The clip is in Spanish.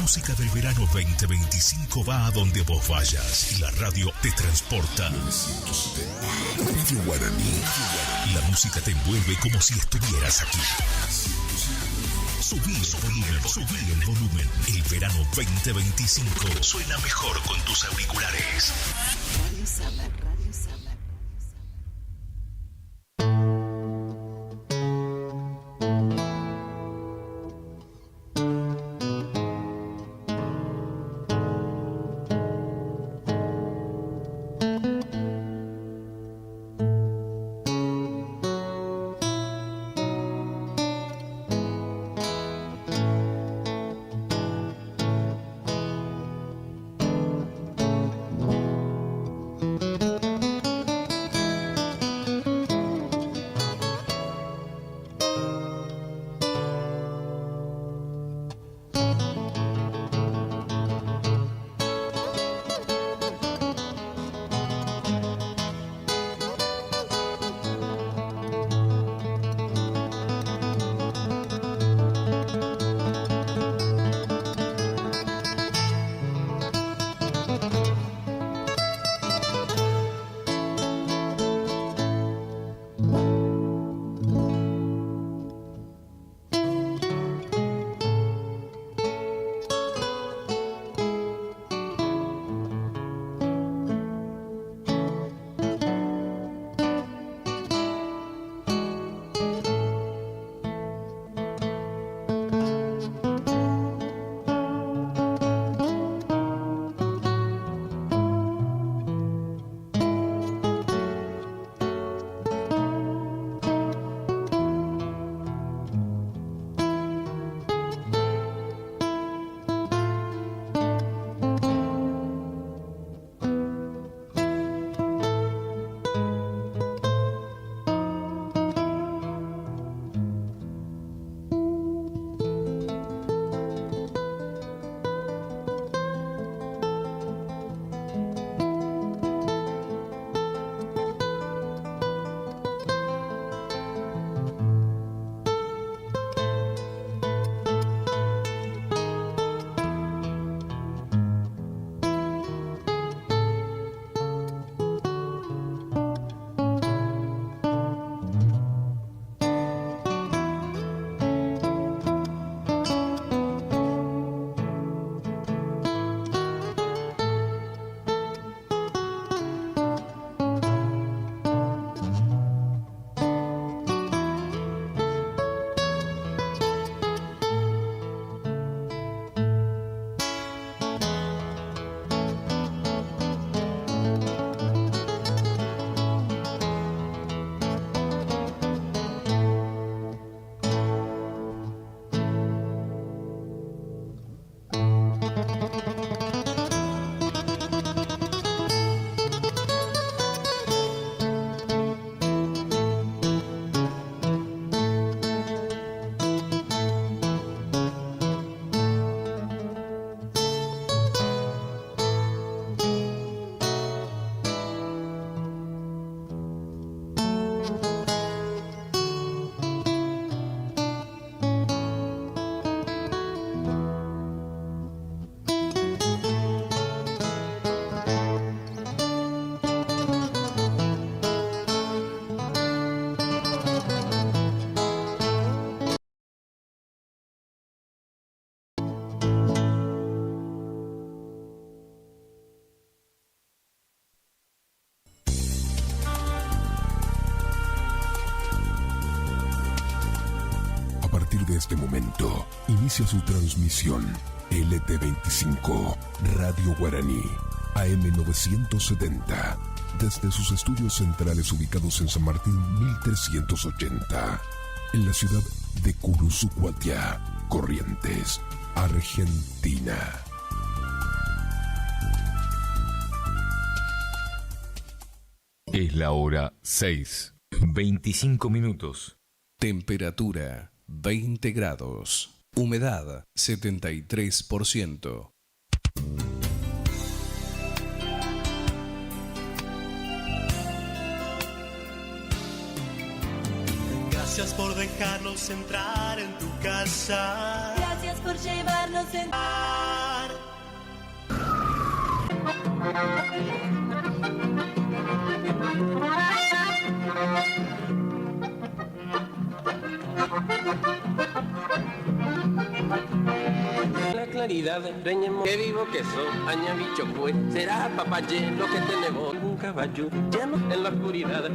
música del verano 2025 va a donde vos vayas y la radio te transporta. 970 Radio Guaraní. La música te envuelve como si estuvieras aquí. Subí el volumen. El verano 2025 suena mejor con tus auriculares. Radio Summer, Radio Summer. De este momento inicia su transmisión LT25 Radio Guaraní AM 970 desde sus estudios centrales ubicados en San Martín 1380 en la ciudad de Curuzucuatía, Corrientes, Argentina. Es la hora 6:25. Temperatura 20 grados. Humedad 73%. Gracias por dejarnos entrar en tu casa. Gracias por llevarnos en... La claridad, reñemos, que vivo que son, aña bicho pues, será papaye lo que tenemos, un caballo, llama en la oscuridad.